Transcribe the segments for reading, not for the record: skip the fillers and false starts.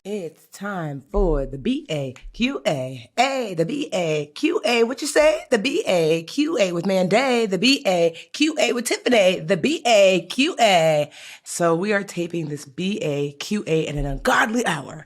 It's time for the BA Q&A. The BA Q&A. What you say? The BA Q&A with Manday. The BA Q&A with Tiffany. The BA Q&A. So we are taping this BA Q&A in an ungodly hour.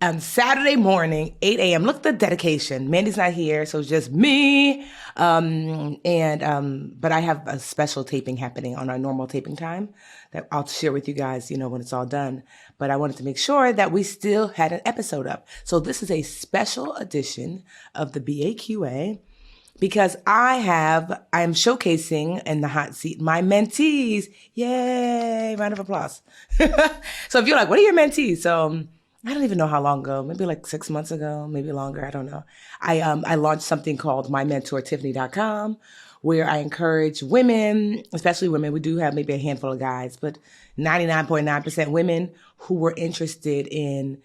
On Saturday morning, 8 a.m. Look at the dedication. Mandy's not here, so it's just me. But I have a special taping happening on our normal taping time that I'll share with you guys, when it's all done. But I wanted to make sure that we still had an episode up. So this is a special edition of the BAQA because I am showcasing in the hot seat my mentees. Yay! Round of applause. So if you're like, what are your mentees? So I don't even know how long ago, maybe like 6 months ago, maybe longer. I don't know. I launched something called mymentortiffany.com where I encourage women, especially women. We do have maybe a handful of guys, but 99.9% women who were interested in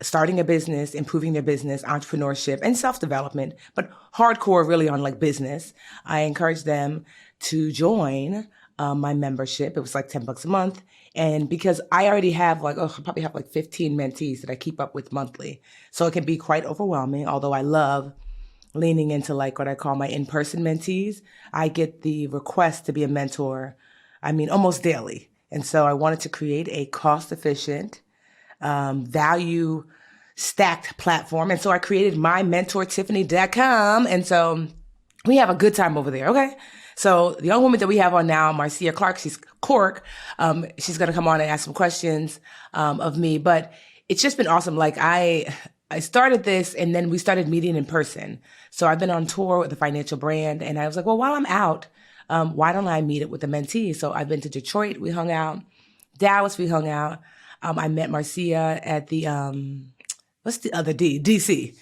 starting a business, improving their business, entrepreneurship, and self-development, but hardcore really on like business. I encourage them to join my membership. It was like $10 a month. And because I already have I probably have like 15 mentees that I keep up with monthly. So it can be quite overwhelming, although I love leaning into like what I call my in-person mentees. I get the request to be a mentor, almost daily. And so I wanted to create a cost-efficient, value stacked platform. And so I created mymentortiffany.com. And so we have a good time over there. Okay. So the young woman that we have on now, Marceia Clark, she's Cork. She's going to come on and ask some questions of me. But it's just been awesome. Like I started this and then we started meeting in person. So I've been on tour with the financial brand and I was like, well, while I'm out, why don't I meet it with the mentee? So I've been to Detroit. We hung out. Dallas, we hung out. I met Marceia at the, what's the other D? DC.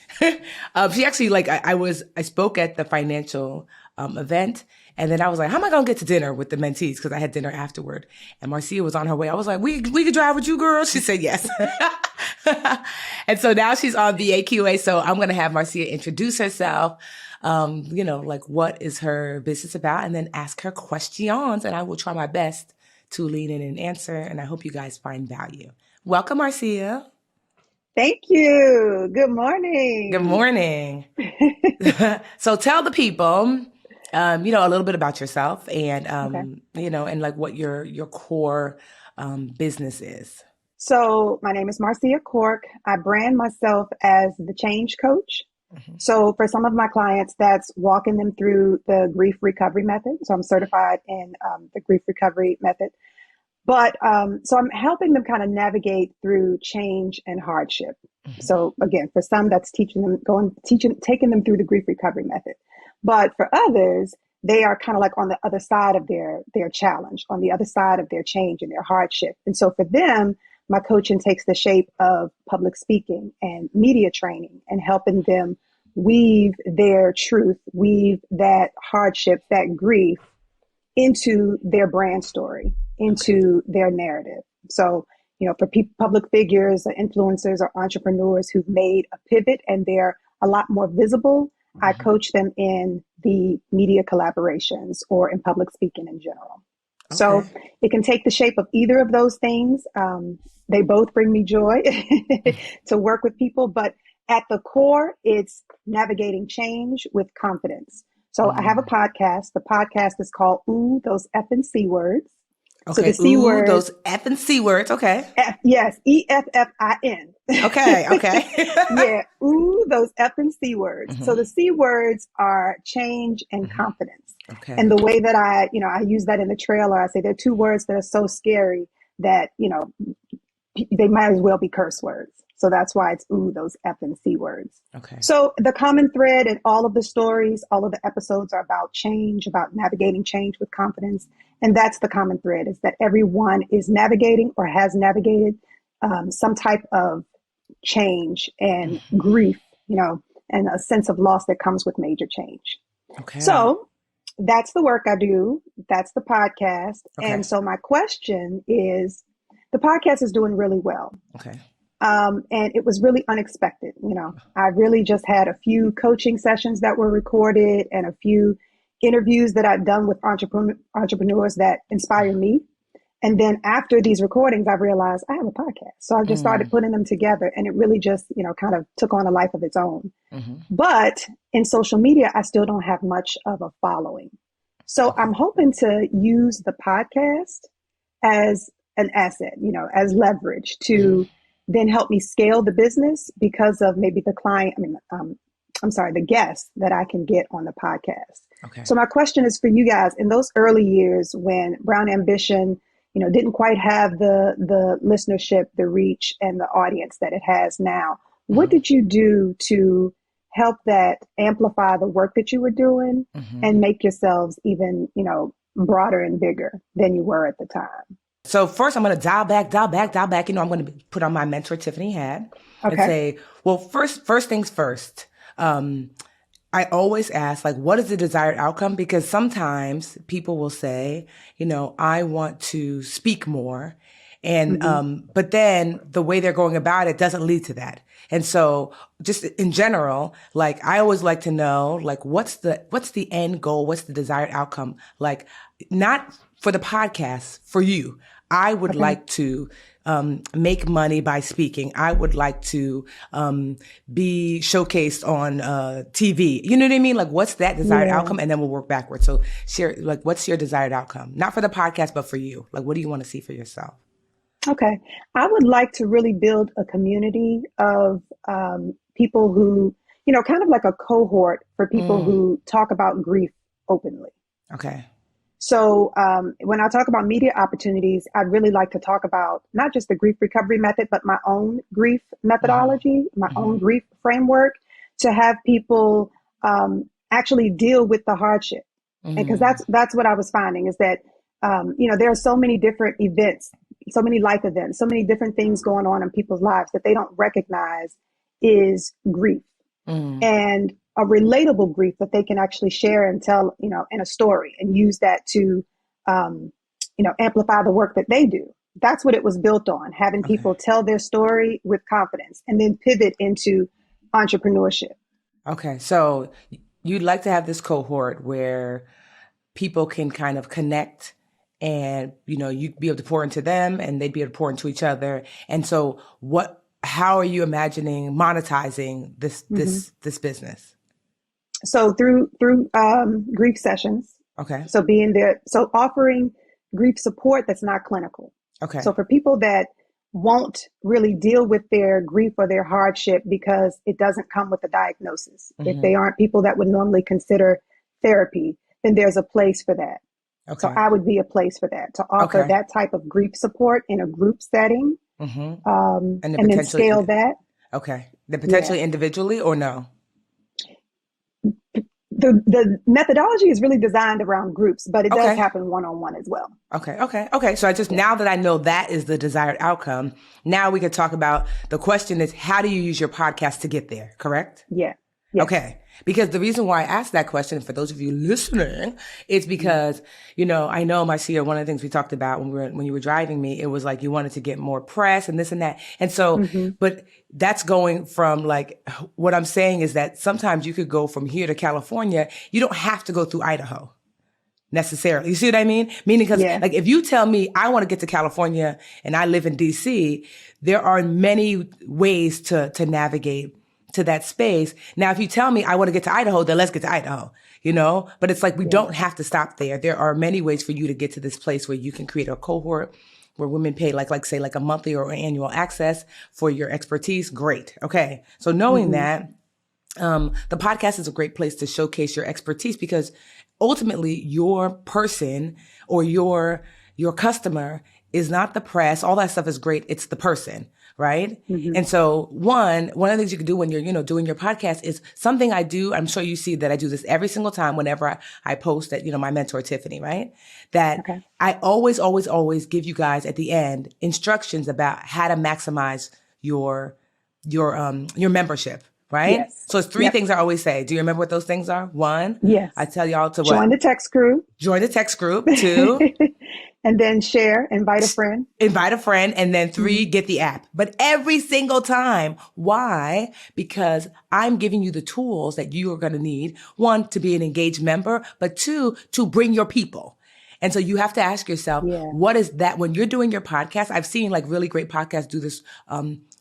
She actually I spoke at the financial event. And then I was like, how am I going to get to dinner with the mentees? Because I had dinner afterward. And Marceia was on her way. I was like, we could drive with you, girl? She said yes. And so now she's on the AQA. So I'm going to have Marceia introduce herself, what is her business about, and then ask her questions. And I will try my best to lean in and answer. And I hope you guys find value. Welcome, Marceia. Thank you. Good morning. Good morning. So tell the people, a little bit about yourself and, and like what your core business is. So my name is Marceia Cork. I brand myself as the change coach. Mm-hmm. So for some of my clients, that's walking them through the grief recovery method. So I'm certified in the grief recovery method. But so I'm helping them kind of navigate through change and hardship. Mm-hmm. So again, for some, that's taking them through the grief recovery method. But for others, they are kind of like on the other side of their challenge, on the other side of their change and their hardship. And so for them, my coaching takes the shape of public speaking and media training and helping them weave their truth, weave that hardship, that grief into their brand story, into their narrative. So, for public figures or influencers or entrepreneurs who've made a pivot and they're a lot more visible, I coach them in the media collaborations or in public speaking in general. Okay. So it can take the shape of either of those things. They both bring me joy to work with people, but at the core, it's navigating change with confidence. So I have a podcast. The podcast is called Ooh, Those F and C Words. Okay. So the C words. Those F and C words. Okay. Yes. EFFIN. Okay. Yeah. Ooh, those F and C words. Mm-hmm. So the C words are change and confidence. Okay. And the way that I use that in the trailer, I say they're two words that are so scary that, they might as well be curse words. So that's why it's ooh, those F and C words. Okay. So the common thread in all of the stories, all of the episodes are about change, about navigating change with confidence. And that's the common thread, is that everyone is navigating or has navigated some type of change and grief, and a sense of loss that comes with major change. Okay. So that's the work I do. That's the podcast. Okay. And so my question is, the podcast is doing really well. Okay. And it was really unexpected. I really just had a few coaching sessions that were recorded and a few interviews that I've done with entrepreneurs that inspire me. And then after these recordings, I realized I have a podcast. So I just started putting them together, and it really just, kind of took on a life of its own. But in social media, I still don't have much of a following. So I'm hoping to use the podcast as an asset, as leverage to then help me scale the business because of maybe the guests that I can get on the podcast. Okay. So my question is for you guys, in those early years when Brown Ambition, didn't quite have the listenership, the reach, and the audience that it has now, what did you do to help that amplify the work that you were doing and make yourselves even, broader and bigger than you were at the time? So first, I'm going to dial back. I'm going to put on my mentor Tiffany hat and say, well, first things first. I always ask, like, what is the desired outcome? Because sometimes people will say, I want to speak more. And, but then the way they're going about it doesn't lead to that. And so just in general, like, I always like to know, like, what's the end goal? What's the desired outcome? Like, not for the podcast, for you. I would like to make money by speaking. I would like to be showcased on TV. You know what I mean? Like, what's that desired outcome? And then we'll work backwards. So share, like, what's your desired outcome? Not for the podcast, but for you. Like, what do you want to see for yourself? Okay. I would like to really build a community of people who, kind of like a cohort for people who talk about grief openly. Okay. So when I talk about media opportunities, I'd really like to talk about not just the grief recovery method, but my own grief methodology, my own grief framework, to have people actually deal with the hardship. Because that's what I was finding is that, there are so many different events, so many life events, so many different things going on in people's lives that they don't recognize is grief. And a relatable grief that they can actually share and tell, in a story and use that to, amplify the work that they do. That's what it was built on, having people tell their story with confidence and then pivot into entrepreneurship. Okay. So you'd like to have this cohort where people can kind of connect and, you'd be able to pour into them and they'd be able to pour into each other. And so how are you imagining monetizing this business? So through grief sessions. Okay. So offering grief support that's not clinical. Okay. So for people that won't really deal with their grief or their hardship because it doesn't come with a diagnosis. If they aren't people that would normally consider therapy, then there's a place for that. Okay. So I would be a place for that, to offer that type of grief support in a group setting, and then scale that. Okay. Then potentially individually or no? The methodology is really designed around groups, but it does happen one-on-one as well. Okay. So now that I know that is the desired outcome, now we could talk about, the question is, how do you use your podcast to get there? Correct? Yeah. Yes. Okay. Because the reason why I asked that question, for those of you listening, is because, I know, Marceia, one of the things we talked about when you were driving me, it was like you wanted to get more press and this and that. And so, but that's going from, like, what I'm saying is that sometimes you could go from here to California. You don't have to go through Idaho necessarily. You see what I mean? Meaning, because like, if you tell me I want to get to California and I live in DC, there are many ways to navigate to that space. Now, if you tell me I want to get to Idaho, then let's get to Idaho, but it's like, we don't have to stop there. There are many ways for you to get to this place where you can create a cohort where women pay say a monthly or annual access for your expertise. Great. Okay. So knowing that, the podcast is a great place to showcase your expertise, because ultimately your person or your customer is not the press. All that stuff is great. It's the person. Right. And so one of the things you can do when you're, doing your podcast is something I do. I'm sure you see that I do this every single time whenever I post that, my mentor, Tiffany, right? That I always, always, always give you guys at the end instructions about how to maximize your membership. Right? Yes. So it's three things I always say. Do you remember what those things are? One, I tell y'all to join the text group. Join the text group. Two, and then share, invite a friend. And then three, get the app. But every single time. Why? Because I'm giving you the tools that you are going to need. One, to be an engaged member, but two, to bring your people. And so you have to ask yourself, Yeah. what is that when you're doing your podcast? I've seen like really great podcasts do this,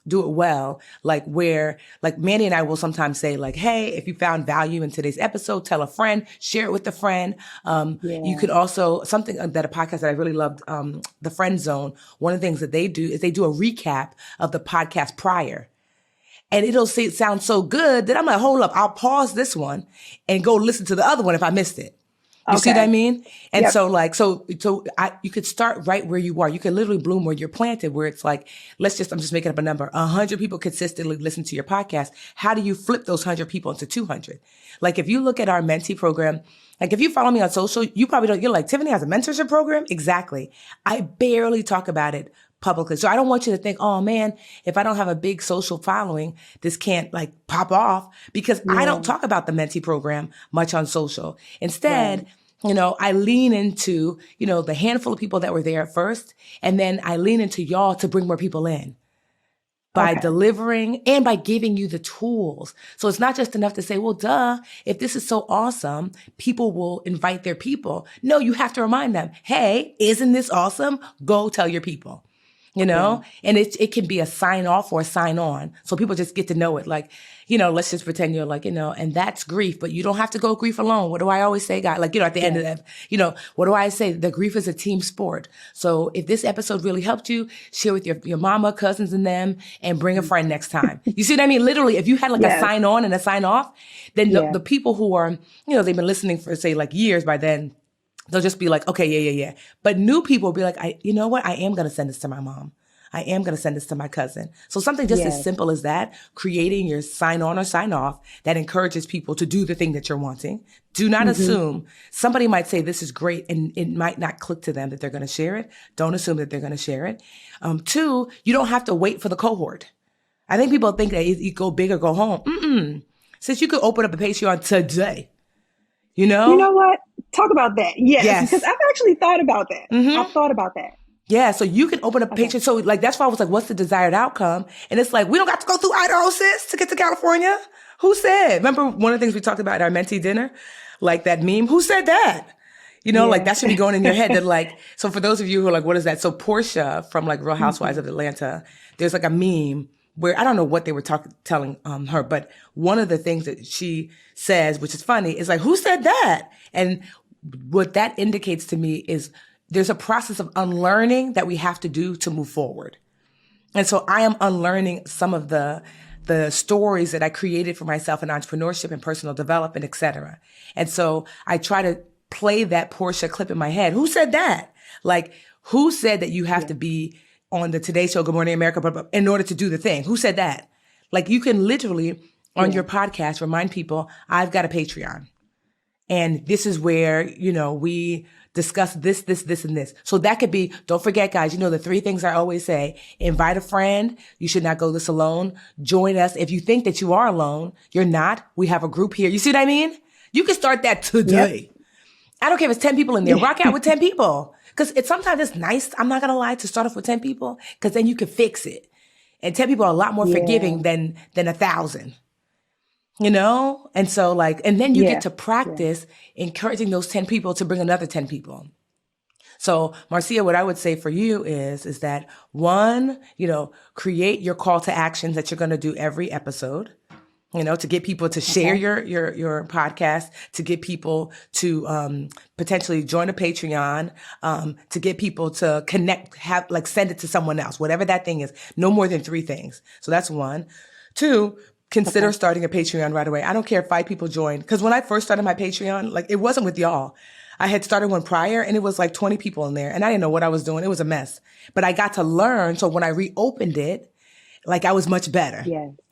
do it well, like where like Mandy and I will sometimes say like, hey, if you found value in today's episode, tell a friend, share it with a friend. You could also, something that a podcast that I really loved, the Friend Zone, one of the things that they do is they do a recap of the podcast prior. And it'll say it sounds so good that I'm like, hold up, I'll pause this one and go listen to the other one if I missed it. You see what I mean? And so like, you could start right where you are. You can literally bloom where you're planted, where it's like, I'm just making up a number. 100 people consistently listen to your podcast. How do you flip those 100 people into 200? Like if you look at our mentee program, like if you follow me on social, you probably don't, you're like, Tiffany has a mentorship program? Exactly. I barely talk about it publicly. So I don't want you to think, oh man, if I don't have a big social following, this can't like pop off, because I don't talk about the mentee program much on social. Instead, I lean into, the handful of people that were there at first, and then I lean into y'all to bring more people in by delivering and by giving you the tools. So it's not just enough to say, well, duh, if this is so awesome, people will invite their people. No, you have to remind them, hey, isn't this awesome? Go tell your people. And it can be a sign off or a sign on. So people just get to know it. Like, let's just pretend you're like, and that's grief, but you don't have to go grief alone. What do I always say, God? Like, at the end of that, what do I say? The grief is a team sport. So if this episode really helped you, share with your mama, cousins and them, and bring a friend next time. You see what I mean? Literally, if you had like a sign on and a sign off, then the people who are, they've been listening for say like years by then, they'll just be like, okay, yeah. But new people will be like, you know what? I am going to send this to my mom. I am going to send this to my cousin. So something just as simple as that, creating your sign on or sign off that encourages people to do the thing that you're wanting. Do not assume somebody might say this is great and it might not click to them that they're going to share it. Don't assume that they're going to share it. 2, you don't have to wait for the cohort. I think people think that you go big or go home. Since you could open up a Patreon today, You know what? Talk about that. Yes. Because I've actually thought about that. I've thought about that. Yeah, so you can open up a Patreon. So like, that's why I was like, what's the desired outcome? And it's like, we don't got to go through Idaho, sis, to get to California. Who said? Remember one of the things we talked about at our mentee dinner? Like that meme? Who said that? Like that should be going in your head that like, so for those of you who are like, what is that? So Portia from like Real Housewives of Atlanta, there's like a meme where I don't know what they were telling her, but one of the things that she says, which is funny, is like, who said that? And what that indicates to me is there's a process of unlearning that we have to do to move forward. And so I am unlearning some of the stories that I created for myself in entrepreneurship and personal development, et cetera. And so I try to play that Portia clip in my head. Who said that? Like, who said that you have to be on the Today Show, Good Morning America, in order to do the thing? Who said that? Like, you can literally on your podcast remind people, I've got a Patreon. And this is where, we discuss this, and this. So that could be, don't forget, guys, the 3 things I always say: invite a friend. You should not go this alone. Join us. If you think that you are alone, you're not. We have a group here. You see what I mean? You can start that today. I don't care if it's 10 people in there. Rock out with 10 people. Because sometimes it's nice, I'm not going to lie, to start off with 10 people, because then you can fix it. And 10 people are a lot more forgiving than 1,000. And so and then you get to practice encouraging those 10 people to bring another 10 people. So Marceia, what I would say for you is that 1, create your call to actions that you're going to do every episode, to get people to share your podcast, to get people to, potentially join a Patreon, to get people to connect, send it to someone else, whatever that thing is, no more than 3 things. So that's 1. 2, consider starting a Patreon right away. I don't care if 5 people join. Because when I first started my Patreon, it wasn't with y'all. I had started one prior and it was 20 people in there and I didn't know what I was doing. It was a mess. But I got to learn. So when I reopened it, I was much better,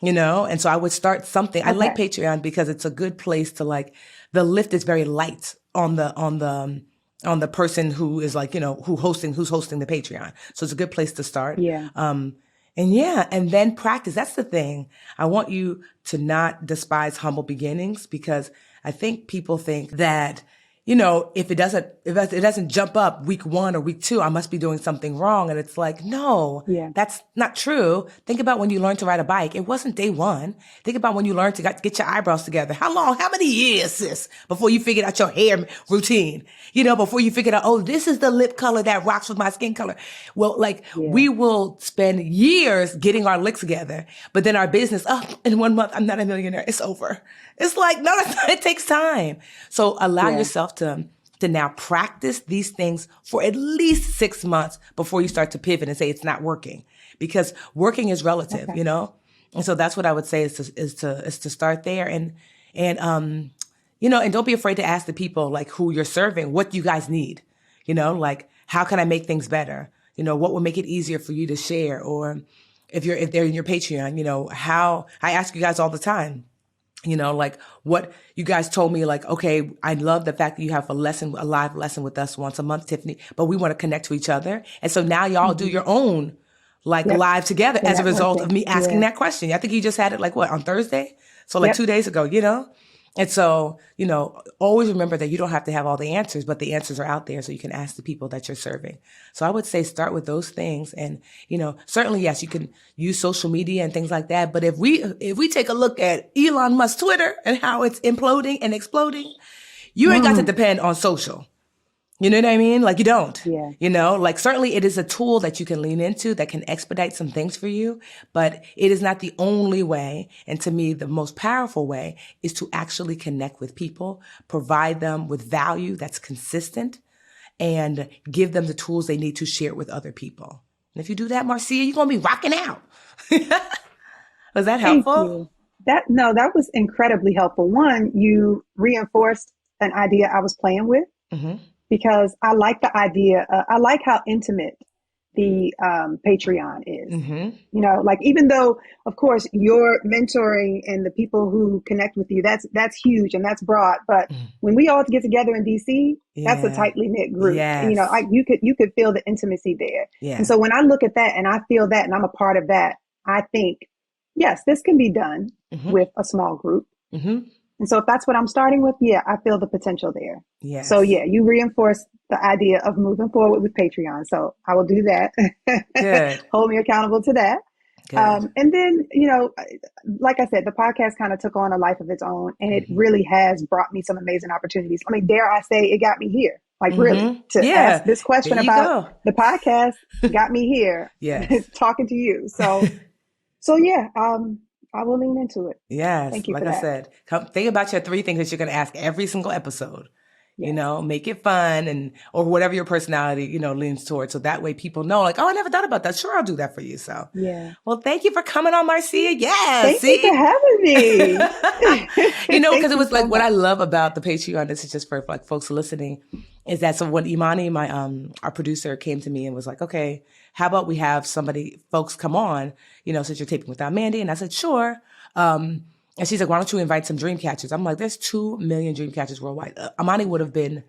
and so I would start something. I like Patreon because it's a good place to the lift is very light on the person who is who's hosting the Patreon. So it's a good place to start. And then practice. That's the thing. I want you to not despise humble beginnings, because I think people think that, if it doesn't jump up week 1 or week 2, I must be doing something wrong. And it's like, no, Yeah. that's not true. Think about when you learned to ride a bike. It wasn't day 1. Think about when you learned to get your eyebrows together. How many years, sis, before you figured out your hair routine? Before you figured out, oh, this is the lip color that rocks with my skin color. Well, we will spend years getting our licks together, but then our business, in 1 month, I'm not a millionaire. It's over. It's like, no, it takes time. So allow yourself to now practice these things for at least 6 months before you start to pivot and say it's not working, because working is relative, And so that's what I would say is to start there and don't be afraid to ask the people who you're serving, what you guys need, how can I make things better? What will make it easier for you to share? Or if they're in your Patreon, how I ask you guys all the time, what you guys told me, okay, I love the fact that you have a live lesson with us once a month, Tiffany, but we want to connect to each other. And so now y'all do your own live together as a result of me asking that question. I think you just had it on Thursday? So 2 days ago, And so, always remember that you don't have to have all the answers, but the answers are out there so you can ask the people that you're serving. So I would say start with those things. And, certainly, yes, you can use social media and things like that. But if we take a look at Elon Musk's Twitter and how it's imploding and exploding, you ain't got to depend on social. You know what I mean? You don't. Yeah. Certainly it is a tool that you can lean into that can expedite some things for you, but it is not the only way. And to me, the most powerful way is to actually connect with people, provide them with value that's consistent, and give them the tools they need to share it with other people. And if you do that, Marcia, you're going to be rocking out. Was that helpful? Thank you. That was incredibly helpful. One, you reinforced an idea I was playing with. Mm-hmm. Because I like the idea. I like how intimate the Patreon is. Mm-hmm. Even though, of course, your mentoring and the people who connect with you, that's huge and that's broad. But when we all get together in DC, that's a tightly knit group. Yes. You could feel the intimacy there. Yeah. And so when I look at that and I feel that and I'm a part of that, I think, yes, this can be done with a small group. Mm-hmm. And so if that's what I'm starting with, I feel the potential there. Yes. So you reinforce the idea of moving forward with Patreon. So I will do that. Good. Hold me accountable to that. Good. And then, like I said, the podcast kind of took on a life of its own, and it really has brought me some amazing opportunities. I mean, dare I say, it got me here. Really, to ask this question about the podcast got me here. Yes. Talking to you. So I will lean into it. Yes. Thank you like for I that. said, think about your 3 things that you're going to ask every single episode. Yes. Make it fun or whatever your personality, leans towards. So that way people know oh, I never thought about that. Sure, I'll do that for you. So, well, thank you for coming on, Marcia. Yeah. Thank you for having me. Because it was what I love about the Patreon, this is just for folks listening, is that so when Imani, my, our producer, came to me and was like, okay, how about we have folks come on, since you're taping without Mandy? And I said, sure. And she's like, why don't you invite some dream catchers? I'm like, there's 2 million dream catchers worldwide. Amani would have been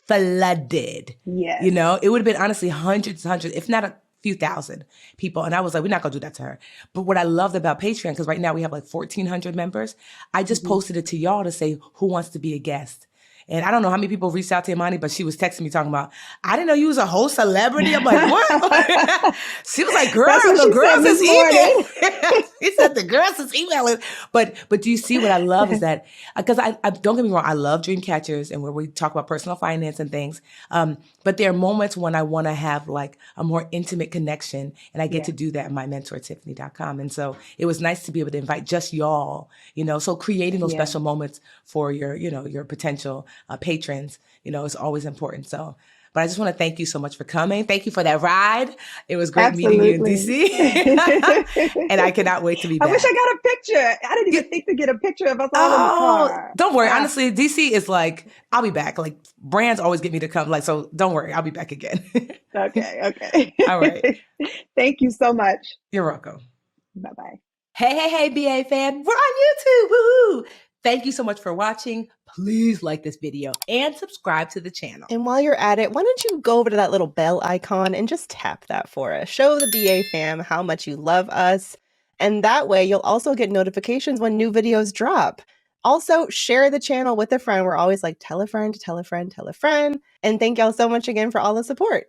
flooded. Yes. It would have been honestly hundreds, if not a few thousand people. And I was like, we're not going to do that to her. But what I loved about Patreon, because right now we have 1,400 members, I just posted it to y'all to say, who wants to be a guest? And I don't know how many people reached out to Imani, but she was texting me talking about, I didn't know you was a whole celebrity. I'm like, what? She was like, girl, the girls is emailing. She said the girls is emailing. But do you see what I love is that, because I don't get me wrong, I love dream catchers and where we talk about personal finance and things. But there are moments when I want to have a more intimate connection, and I get to do that in my mentor, Tiffany.com. And so it was nice to be able to invite just y'all, so creating those special moments for your potential patrons, is always important. So, but I just want to thank you so much for coming. Thank you for that ride. It was great meeting you in DC. And I cannot wait to be back. I wish I got a picture. I didn't even think to get a picture of us all in the car. Don't worry. Honestly, DC is I'll be back. Brands always get me to come. So don't worry. I'll be back again. Okay. All right. Thank you so much. You're welcome. Bye-bye. Hey, BA fam. We're on YouTube. Woohoo! Thank you so much for watching. Please like this video and subscribe to the channel. And while you're at it, why don't you go over to that little bell icon and just tap that for us. Show the BA fam how much you love us. And that way you'll also get notifications when new videos drop. Also, share the channel with a friend. We're always like, tell a friend, tell a friend, tell a friend. And thank y'all so much again for all the support.